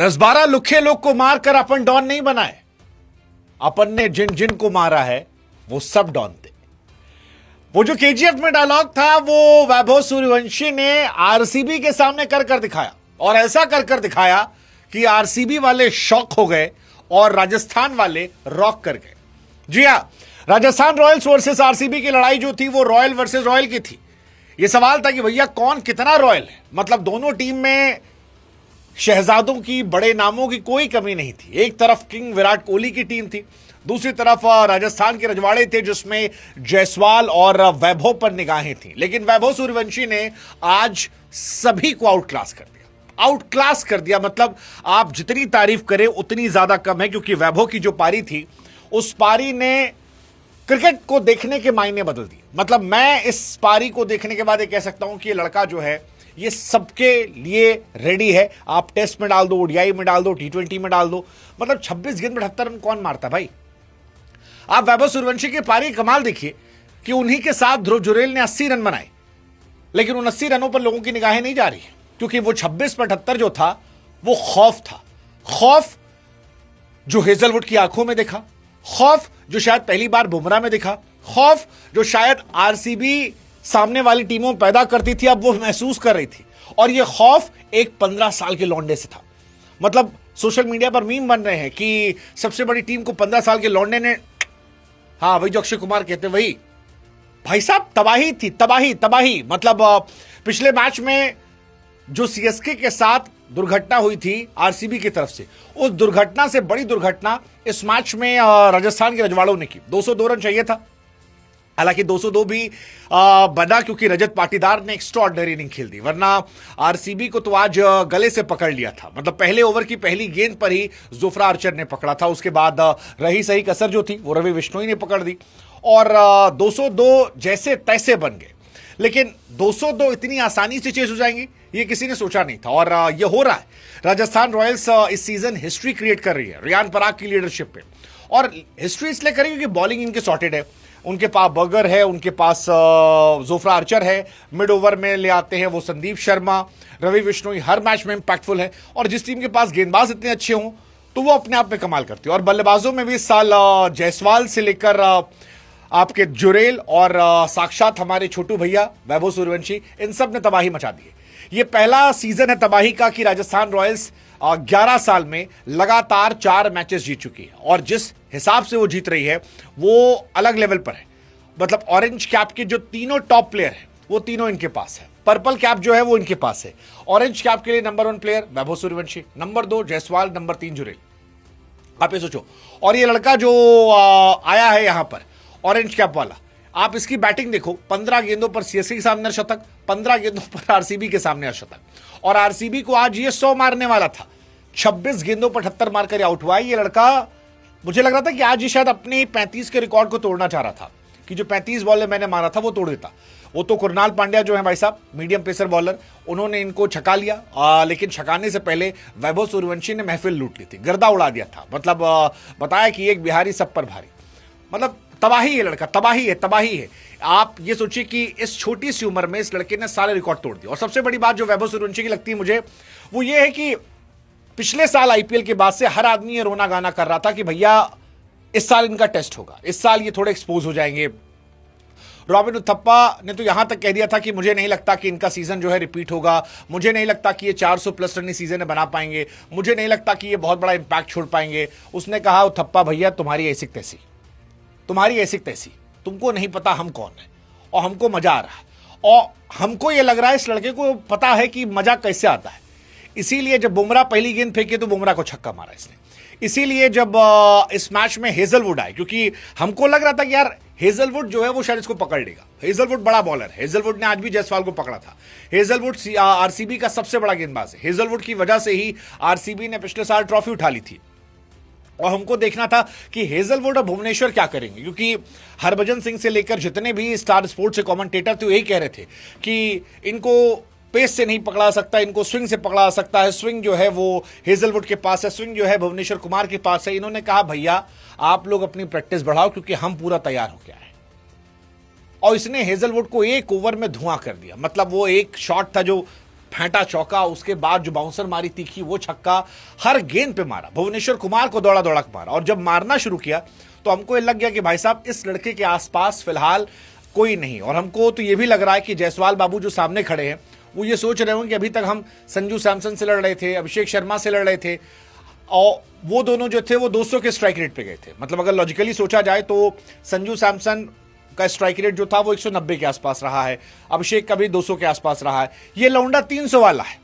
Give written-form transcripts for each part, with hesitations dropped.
10-12 लुखे लोग को मारकर अपन डॉन नहीं बनाए। अपन ने जिन जिन को मारा है वो सब डॉन थे। वो जो केजीएफ में डायलॉग था वो वैभव सूर्यवंशी ने आरसीबी के सामने कर कर दिखाया, और ऐसा कर कर दिखाया कि आरसीबी वाले शॉक हो गए और राजस्थान वाले रॉक कर गए। जी हां, राजस्थान रॉयल्स वर्सेस आरसीबी की लड़ाई जो थी वो रॉयल वर्सेस रॉयल की थी। यह सवाल था कि भैया कौन कितना रॉयल है। मतलब दोनों टीम में शहजादों की, बड़े नामों की कोई कमी नहीं थी। एक तरफ किंग विराट कोहली की टीम थी, दूसरी तरफ राजस्थान के रजवाड़े थे जिसमें जायसवाल और वैभव पर निगाहें थी। लेकिन वैभव सूर्यवंशी ने आज सभी को आउट क्लास कर दिया। आउट क्लास कर दिया मतलब आप जितनी तारीफ करें उतनी ज्यादा कम है, क्योंकि वैभव की जो पारी थी उस पारी ने क्रिकेट को देखने के मायने बदल दिए। मतलब मैं इस पारी को देखने के बाद ये कह सकता हूं कि ये लड़का जो है ये सबके लिए रेडी है। आप टेस्ट में डाल दो, ओडीआई में डाल दो, टी20 में डाल दो। मतलब 26 गेंद में 78 रन कौन मारता भाई। आप वैभव सूर्यवंशी की पारी कमाल देखिए कि उन्हीं के साथ ध्रुव जुरेल ने 80 रन बनाए, लेकिन उन 80 रनों पर लोगों की निगाहें नहीं जा रही है, क्योंकि वो 26 पर 78 जो था वो खौफ था। खौफ जो हेजलवुड की आंखों में दिखा, खौफ जो शायद पहली बार बुमराह में दिखा, खौफ जो शायद आरसीबी सामने वाली टीमों पैदा करती थी, अब वो महसूस कर रही थी। और ये खौफ एक 15 साल के लौंडे से था। मतलब सोशल मीडिया पर मीम बन रहे हैं कि सबसे बड़ी टीम को 15 साल के लौंडे ने, हाँ वही जो अक्षय कुमार कहते वही। भाई साहब तबाही थी, तबाही तबाही। मतलब पिछले मैच में जो सीएसके के साथ दुर्घटना हुई थी आरसीबी की तरफ से, उस दुर्घटना से बड़ी दुर्घटना इस मैच में राजस्थान के रजवाड़ों ने की। 202 रन चाहिए था, हालांकि 202 भी बना क्योंकि रजत पाटीदार ने एक्स्ट्राऑर्डिनरी इनिंग खेल दी, वरना आरसीबी को तो आज गले से पकड़ लिया था। मतलब पहले ओवर की पहली गेंद पर ही जोफ्रा आर्चर ने पकड़ा था, उसके बाद रही सही कसर जो थी वो रवि बिश्नोई ने पकड़ दी और 202 जैसे तैसे बन गए। लेकिन 202 इतनी आसानी से चेज हो जाएंगी ये किसी ने सोचा नहीं था, और ये हो रहा है। राजस्थान रॉयल्स इस सीजन हिस्ट्री क्रिएट कर रही है रियान पराग की लीडरशिप पे, और हिस्ट्री इसलिए करेगी क्योंकि बॉलिंग इनके सॉर्टेड है। उनके पास बर्गर है, उनके पास जोफ्रा आर्चर है, मिड ओवर में ले आते हैं वो संदीप शर्मा, रवि बिश्नोई हर मैच में इंपैक्टफुल है। और जिस टीम के पास गेंदबाज इतने अच्छे हों तो वो अपने आप में कमाल करती है। और बल्लेबाजों में भी इस साल जायसवाल से लेकर आपके जुरेल और साक्षात हमारे छोटू भैया वैभव सूर्यवंशी, इन सब ने तबाही मचा दी है। ये पहला सीजन है तबाही का कि राजस्थान रॉयल्स 11 साल में लगातार 4 मैचेस जीत चुकी है, और जिस हिसाब से वो जीत रही है वो अलग लेवल पर है। मतलब ऑरेंज कैप के जो तीनों टॉप प्लेयर हैं वो तीनों इनके पास है। पर्पल कैप जो है वो इनके पास है। ऑरेंज कैप के लिए number 1 player Vaibhav Suryavanshi, number 2 Jaiswal, number 3 Jurel. आप ये सोचो, और ये लड़का जो आया है यहां पर ऑरेंज कैप वाला, आप इसकी बैटिंग देखो। 15 गेंदों पर सीएसके के सामने शतक, 15 गेंदों पर आरसीबी के सामने शतक, और आरसीबी को आज ये 100 मारने वाला था। 26 गेंदों पर 78 मारकर आउट हुआ। ये लड़का, मुझे लग रहा था कि आज ये शायद अपने 35 के रिकॉर्ड को तोड़ना चाह रहा था, कि जो 35 बॉल मैंने मारा था वो तोड़ देता। वो तो कुरनाल पांड्या जो है भाई साहब, मीडियम पेसर बॉलर, उन्होंने इनको छका लिया। लेकिन छकाने से पहले वैभव सूर्यवंशी ने महफिल लूट ली थी, गर्दा उड़ा दिया था। मतलब बताया कि एक बिहारी सब पर भारी। मतलब तबाही है लड़का, तबाही है, तबाही है। आप ये सोचिए कि इस छोटी सी उम्र में इस लड़के ने सारे रिकॉर्ड तोड़ दिए। और सबसे बड़ी बात जो वैभव सूर्यवंशी की लगती है मुझे, वो ये है कि पिछले साल आईपीएल के बाद से हर आदमी ये रोना गाना कर रहा था कि भैया इस साल इनका टेस्ट होगा, इस साल ये थोड़े एक्सपोज हो जाएंगे। रॉबिन उथप्पा ने तो यहां तक कह दिया था कि मुझे नहीं लगता कि इनका सीजन जो है रिपीट होगा, मुझे नहीं लगता कि ये 400 प्लस रन सीजन में बना पाएंगे, मुझे नहीं लगता कि ये बहुत बड़ा इंपैक्ट छोड़ पाएंगे। उसने कहा उथप्पा भैया तुम्हारी ऐसी तैसी, तुम्हारी ऐसी तैसी, तुमको नहीं पता हम कौन है, और हमको मजा आ रहा है। और हमको ये लग रहा है इस लड़के को पता है कि मजा कैसे आता है। इसीलिए जब बुमराह पहली गेंद फेंके तो बुमराह को छक्का मारा इसने। इसीलिए जब इस मैच में हेजलवुड आए, क्योंकि हमको लग रहा था कि यार हेजलवुड जो है वो शायद इसको पकड़ लेगा। हेजलवुड बड़ा बॉलर है, हेजलवुड ने आज भी जायसवाल को पकड़ा था। हेजलवुड आरसीबी का सबसे बड़ा गेंदबाज है। हेजलवुड की वजह से ही आरसीबी ने पिछले साल ट्रॉफी उठा ली थी। और हमको देखना था कि हेजलवुड और भुवनेश्वर क्या करेंगे, क्योंकि हरभजन सिंह से लेकर जितने भी स्टार स्पोर्ट्स के कमेंटेटर थे यही कह रहे थे कि इनको पेस से नहीं पकड़ा सकता, इनको स्विंग से पकड़ा सकता है। स्विंग जो है वो हेजलवुड के पास है, स्विंग जो है भुवनेश्वर कुमार के पास है। इन्होंने कहा भैया आप लोग अपनी प्रैक्टिस बढ़ाओ क्योंकि हम पूरा तैयार हो गया है। और इसने हेजलवुड को एक ओवर में धुआं कर दिया। मतलब वो एक शॉट था जो फेंटा चौका, उसके बाद जो बाउंसर मारी तीखी वो छक्का, हर गेंद पे मारा, भुवनेश्वर कुमार को दौड़ा दौड़ा के मारा। और जब मारना शुरू किया तो हमको ये लग गया कि भाई साहब इस लड़के के आसपास फिलहाल कोई नहीं। और हमको तो ये भी लग रहा है कि जायसवाल बाबू जो सामने खड़े हैं वो ये सोच रहे होंगे कि अभी तक हम संजू सैमसन से लड़ रहे थे, अभिषेक शर्मा से लड़ रहे थे, और वो दोनों जो थे वो 200 के स्ट्राइक रेट पे गए थे। मतलब अगर लॉजिकली सोचा जाए तो संजू सैमसन का स्ट्राइक रेट जो था वो 190 के आसपास रहा है, अभिषेक का भी 200 के आसपास रहा है, ये लौंडा 300 वाला है।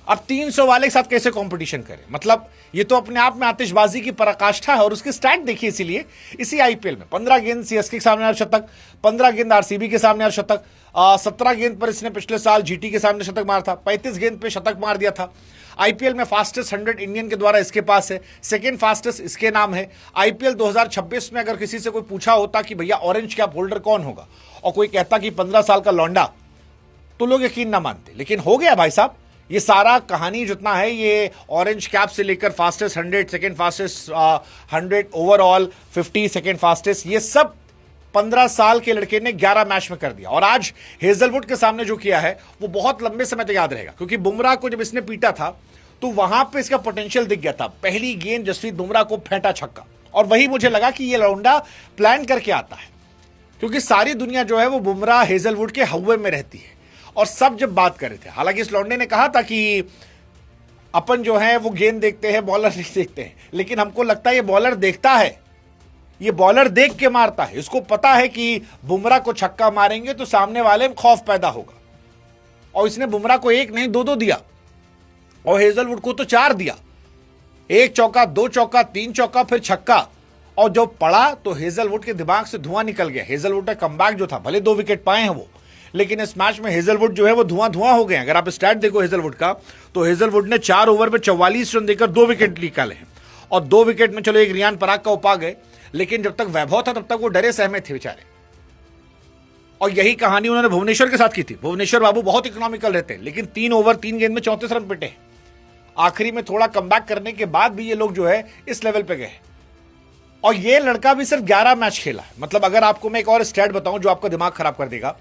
अब 300 वाले के साथ कैसे कंपटीशन करें? मतलब ये तो अपने आप में आतिशबाजी की पराकाष्ठा है। और उसकी स्टैट देखिए, इसीलिए इसी आईपीएल में 15 गेंद सीएसके के सामने अर्धशतक, 15 गेंद आरसीबी के सामने अर्धशतक, 17 गेंद पर इसने पिछले साल जीटी के सामने शतक मारा था, 35 गेंद पे शतक मार दिया था। आईपीएल में फास्टेस्ट 100 इंडियन के द्वारा इसके पास है, सेकंड फास्टेस्ट इसके नाम है। आईपीएल 2026 में अगर किसी से कोई पूछा होता कि भैया ऑरेंज कैप होल्डर कौन होगा, और कोई कहता कि 15 साल का लौंडा, तो लोग यकीन ना मानते। लेकिन हो गया भाई साहब, ये सारा कहानी जितना है ये ऑरेंज कैप से लेकर fastest 100, second fastest 100 overall, 50 second fastest, ये सब 15 साल के लड़के ने 11 मैच में कर दिया। और आज हेजलवुड के सामने जो किया है वो बहुत लंबे समय तक याद रहेगा, क्योंकि बुमराह को जब इसने पीटा था तो वहां पे इसका पोटेंशियल दिख गया था। पहली गेंद जसप्रीत बुमराह को फेंटा छक्का, और वही मुझे लगा कि ये लौंडा प्लान करके आता है, क्योंकि सारी दुनिया जो है वो बुमराह हेजलवुड के हव्वे में रहती है। और सब जब बात कर रहे थे, हालांकि इस लौंडे ने कहा था कि अपन जो है वो गेंद देखते हैं, बॉलर नहीं देखते हैं, लेकिन हमको लगता है ये बॉलर देखता है, ये बॉलर देख के मारता है। इसको पता है कि बुमराह को छक्का मारेंगे तो सामने वाले में खौफ पैदा होगा, और इसने बुमराह को 1 नहीं 2 दिया, और हेजलवुड को तो 4 दिया, 1 चौका, 2 चौका, 3 चौका, फिर छक्का। और जब पड़ा तो हेजलवुड के दिमाग से धुआं निकल गया। हेजलवुड का कमबैक जो था, भले 2 विकेट पाए हैं वो, लेकिन इस मैच में हेजलवुड जो है वो धुआं हो गए। अगर आप स्टैट देखो हेजलवुड का, तो हेजलवुड ने 4 ओवर में 44 रन देकर 2 विकेट निकाले हैं। और 2 विकेट में चलो एक रियान पराग का उपा गए, लेकिन जब तक वैभव था तब तक वो डरे सहमे थे बेचारे। और यही कहानी उन्होंने भुवनेश्वर के साथ की थी। भुवनेश्वर बाबू बहुत इकोनॉमिकल रहते हैं, लेकिन 3 ओवर 3 गेंद में 34 रन पिटे। आखिरी में थोड़ा कमबैक करने के बाद भी ये लोग जो है इस लेवल पे गए। और ये लड़का भी सिर्फ 11 मैच खेला है। मतलब अगर आपको मैं एक और स्टैट बताऊं जो आपका दिमाग खराब कर देगा,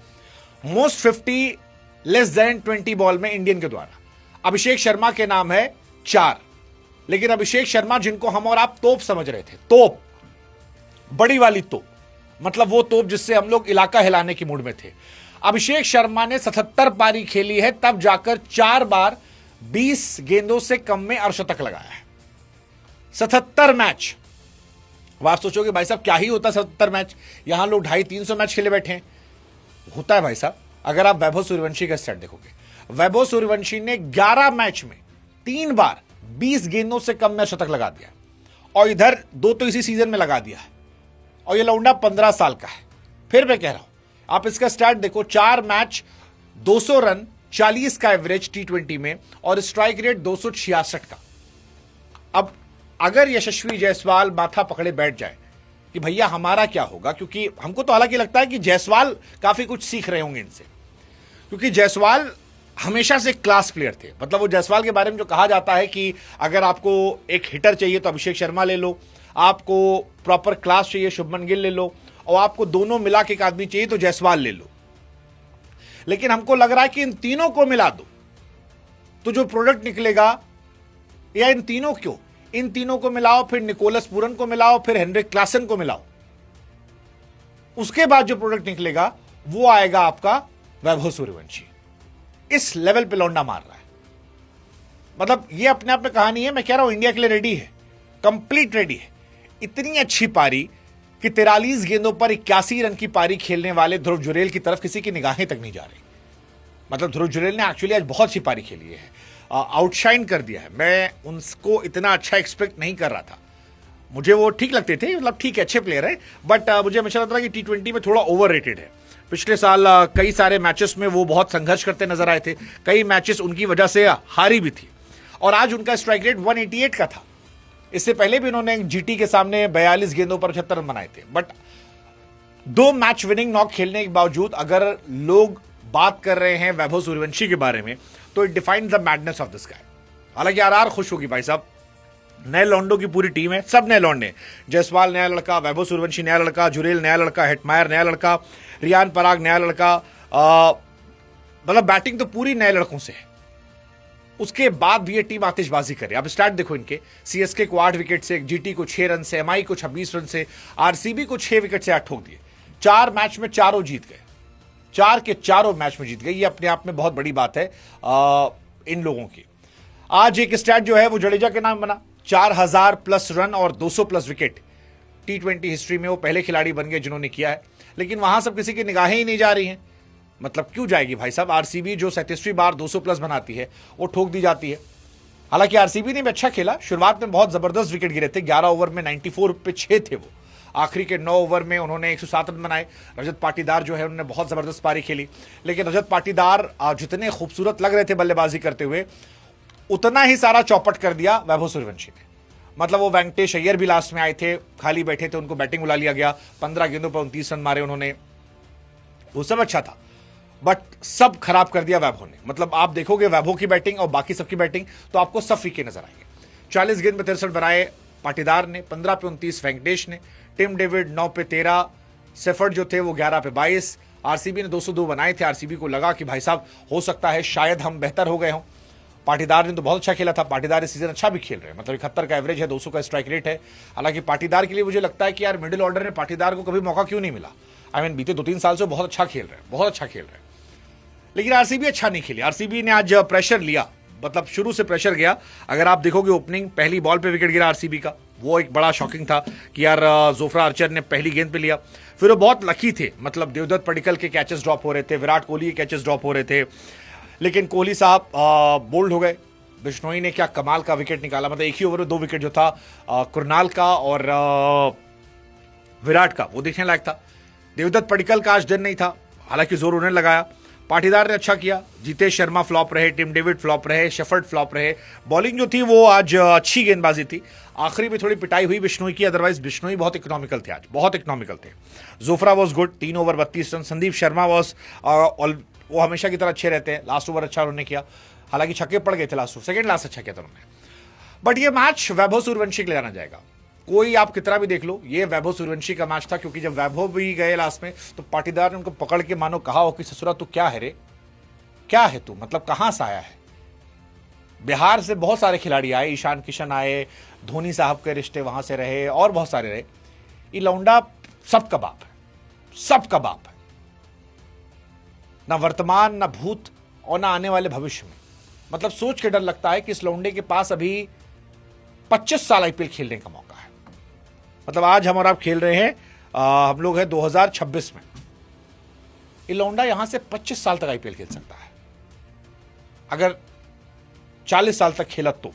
मोस्ट 50 लेस देन 20 बॉल में इंडियन के द्वारा अभिषेक शर्मा के नाम है 4। लेकिन अभिषेक शर्मा जिनको हम और आप तोप समझ रहे थे, तोप, बड़ी वाली तोप, मतलब वो तोप जिससे हम लोग इलाका हिलाने की मूड में थे, अभिषेक शर्मा ने 77 पारी खेली है, तब जाकर 4 बार 20 गेंदों से कम में अर्धशतक लगाया है। 77 मैच। अब आप सोचोगे भाई साहब क्या ही होता 77 मैच, यहां लोग 250-300 मैच खेले बैठे हैं। होता है भाई साहब। अगर आप वैभव सूर्यवंशी का स्टैट देखोगे, वैभव सूर्यवंशी ने 11 मैच में 3 बार 20 गेंदों से कम में शतक लगा दिया, और इधर 2 तो इसी सीजन में लगा दिया है। और ये लौंडा 15 साल का है। फिर मैं कह रहा हूं, आप इसका स्टैट देखो, 4 मैच 200 रन, 40 का एवरेज T20 में, और स्ट्राइक रेट 266 का। अब अगर यशस्वी जायसवाल माथा पकड़े बैठ जाए कि भैया हमारा क्या होगा, क्योंकि हमको तो हालांकि लगता है कि जायसवाल काफी कुछ सीख रहे होंगे इनसे, क्योंकि जायसवाल हमेशा से क्लास प्लेयर थे। मतलब वो जायसवाल के बारे में जो कहा जाता है कि अगर आपको एक हिटर चाहिए तो अभिषेक शर्मा ले लो, आपको प्रॉपर क्लास चाहिए शुभमन गिल ले लो, और आपको दोनों मिला के एक आदमी चाहिए तो जायसवाल ले लो। लेकिन हमको लग रहा है कि इन तीनों को मिला दो तो जो प्रोडक्ट निकलेगा, या इन तीनों क्यों, इन तीनों को मिलाओ, फिर निकोलस पूरन को मिलाओ, फिर हेनरिक क्लासन को मिलाओ, उसके बाद जो प्रोडक्ट निकलेगा वो आएगा आपका वैभव सूर्यवंशी। इस लेवल पे लौंडा मार रहा है। मतलब ये अपने आप में कहानी है। मैं कह रहा हूं इंडिया के लिए रेडी है, कंप्लीट रेडी है। इतनी अच्छी पारी कि 43 गेंदों पर 81 रन की पारी खेलने वाले ध्रुव जुरेल की तरफ किसी की निगाहें तक नहीं जा रही। मतलब ध्रुव जुरेल ने एक्चुअली आज बहुत सी पारी खेली है, आउटशाइन कर दिया है। मैं उनको इतना अच्छा एक्सपेक्ट नहीं कर रहा था। मुझे वो ठीक लगते थे, मतलब ठीक है, अच्छे प्लेयर है, बट मुझे हमेशा लगता था कि T20 में थोड़ा ओवररेटेड है। पिछले साल कई सारे मैचेस में वो बहुत संघर्ष करते नजर आए थे, कई मैचेस उनकी वजह से हारी भी थी, और आज उनका स्ट्राइक रेट 188 का था। इससे पहले भी उन्होंने जीटी के सामने 42 गेंदों पर 75 रन बनाए थे। बट 2 मैच विनिंग नॉक खेलने के बावजूद अगर लोग बात कर रहे हैं वैभव सूर्यवंशी के बारे में, तो it define the madness of this guy. हालांकि आरआर खुश होगी भाई साहब, नए लौंडों की पूरी टीम है, सब नए लौंडे। जायसवाल नया लड़का, वैभव सूर्यवंशी नया लड़का, जुरेल नया लड़का, हेटमायर नया लड़का, रियान पराग नया लड़का, मतलब बैटिंग तो पूरी नए लड़कों से है, उसके बाद भी ये टीम आतिशबाजी करे। अब स्टार्ट देखो इनके, सीएसके को 8 विकेट से, जीटी को 6 रन से, एमआई को 26 रन से, आरसीबी को 6 विकेट से 8 ठोक दिए। 4 मैच में चारों जीत गए, 4 के चारों मैच में जीत गए। ये अपने आप में बहुत बड़ी बात है इन लोगों की। आज एक स्टैट जो है वो जडेजा के नाम बना, 4000 प्लस रन और 200 प्लस विकेट। T20 हिस्ट्री में वो पहले खिलाड़ी बन गए जिन्होंने किया है, लेकिन वहां सब किसी की निगाहें ही नहीं जा रही हैं। मतलब क्यों जाएगी भाई साहब? आरसीबी जो 37वीं बार 200 प्लस बनाती है वो ठोक दी जाती है। हालांकि आरसीबी ने भी अच्छा खेला, शुरुआत में बहुत जबरदस्त विकेट गिरे थे, 11 ओवर में 94 पे 6 थे वो। आखिरी के 9 ओवर में उन्होंने 107 रन बनाए। रजत पाटीदार जो है उन्होंने बहुत जबरदस्त पारी खेली, लेकिन रजत पाटीदार जितने खूबसूरत लग रहे थे बल्लेबाजी करते हुए, उतना ही सारा चौपट कर दिया वैभव सूर्यवंशी ने। मतलब वो वेंकटेश अय्यर भी लास्ट में आए थे, खाली बैठे थे, उनको बैटिंग बुला लिया गया, 15 गेंदों पर 29 रन मारे उन्होंने, वो सब अच्छा था, बट सब खराब कर दिया वैभव ने। मतलब आप देखोगे वैभव की बैटिंग और बाकी सबकी बैटिंग तो आपको सब फीके नजर आएंगे। 40 गेंद में 63 बनाए पाटीदार ने, 15 पे 29 वेंकटेश ने, टिम डेविड 9 पे 13, सेफर्ड जो थे वो 11 पे 22। आरसीबी ने 202 बनाए थे। आरसीबी को लगा कि भाई साहब हो सकता है शायद हम बेहतर हो गए हों। पाटीदार ने तो बहुत अच्छा खेला था, पाटीदार इस सीजन अच्छा भी खेल रहे हैं, मतलब 71 का एवरेज है, 200 का स्ट्राइक रेट है। हालांकि पाटीदार के लिए मुझे लगता है कि यार मिडिल ऑर्डर में पाटीदार को कभी मौका क्यों नहीं मिला। बीते 2-3 साल से बहुत अच्छा खेल रहे हैं, बहुत अच्छा खेल रहे हैं, लेकिन आरसीबी अच्छा नहीं खेली। आरसीबी ने आज प्रेशर लिया, मतलब शुरू से प्रेशर गया। अगर आप देखोगे ओपनिंग पहली बॉल पे विकेट गिरा आरसीबी का, वो एक बड़ा शॉकिंग था कि यार जोफ्रा आर्चर ने पहली गेंद पे लिया। फिर वो बहुत लकी थे, मतलब देवदत्त पडिक्कल के कैचेस ड्रॉप हो रहे थे, विराट कोहली के कैचेस ड्रॉप हो रहे थे, लेकिन कोहली साहब बोल्ड हो गए। बिश्नोई ने क्या कमाल का विकेट निकाला, मतलब एक ही ओवर में 2 विकेट जो था कुरनाल का और विराट का, वो देखने लायक था। देवदत्त पडिक्कल का आज दिन नहीं था, हालांकि जोर उन्हें लगाया। पाटीदार ने अच्छा किया, जीतेश शर्मा फ्लॉप रहे, टिम डेविड फ्लॉप रहे, शेफर्ड फ्लॉप रहे। बॉलिंग जो थी वो आज अच्छी गेंदबाजी थी, आखिरी में थोड़ी पिटाई हुई बिश्नोई की, अदरवाइज बिश्नोई बहुत इकोनॉमिकल थे आज, बहुत इकोनॉमिकल थे। Jofra was good, 3 over 32 run. Sandeep Sharma was वो हमेशा की तरह अच्छे रहते हैं, लास्ट ओवर अच्छा उन्होंने किया, हालांकि छक्के पड़ गए थे लास्ट ओवर, सेकंड लास्ट अच्छा किया था उन्होंने। बट ये मैच वैभव सूर्यवंशी के लिए जाना जाएगा, कोई आप कितना भी देख लो, ये वैभव सूर्यवंशी का मैच था। क्योंकि जब वैभव भी गए लास्ट में तो पाटीदार ने उनको पकड़ के मानो कहा हो कि ससुरा तू क्या है रे, क्या है तू, मतलब कहां से आया है। बिहार से बहुत सारे खिलाड़ी आए, ईशान किशन आए, धोनी साहब के रिश्ते वहां से रहे और बहुत सारे रहे। ये लौंडा सब का बाप है, सब का बाप है, ना वर्तमान ना भूत और ना आने वाले भविष्य में। मतलब सोच के डर लगता है कि इस लौंडे के पास अभी 25 साल आईपीएल खेलने का मौका है। मतलब आज हम और आप खेल रहे हैं, हम लोग हैं 2026 में, ये लौंडा यहां से 25 साल तक आईपीएल खेल सकता है अगर 40 साल तक खेला तो।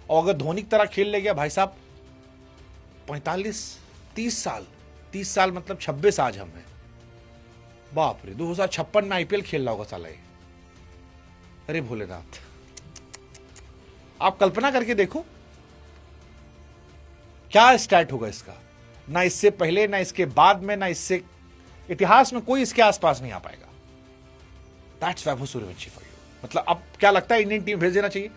और अगर धोनी की तरह खेल ले गया भाई साहब 30 साल मतलब 26 आज हम हैं, बाप रे, 2056 में आईपीएल खेल रहा होगा साला ये। अरे भोलेनाथ, आप कल्पना करके देखो क्या स्टैट होगा इसका, ना इससे पहले ना इसके बाद में, ना इससे इतिहास में कोई इसके आसपास नहीं आ पाएगा। That's Vaibhav Suryavanshi for you. मतलब अब क्या लगता है इंडियन टीम भेज देना चाहिए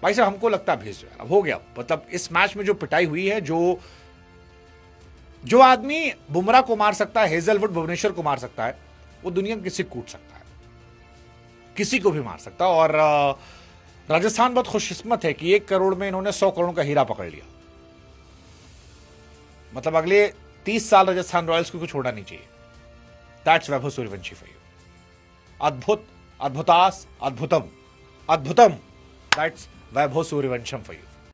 भाई साहब, हमको लगता है भेज दो यार, अब हो गया। मतलब इस मैच में जो पिटाई हुई है, जो आदमी बुमराह को मार सकता है, हेजलवुड भुवनेश्वर को मार सकता है, वो दुनिया में किसी को कूट सकता है, किसी को भी मार सकता है। और राजस्थान बहुत खुशकिस्मत है कि 1 करोड़ में इन्होंने 100 करोड़ का हीरा पकड़ लिया। मतलब अगले 30 साल राजस्थान रॉयल्स को छोड़ना नहीं चाहिए। That's Vaibhav Suryavanshi for you. अद्भुत, अद्भुतास, अद्भुतम, अद्भुतम। That's Vaibhav Suryavansham for you.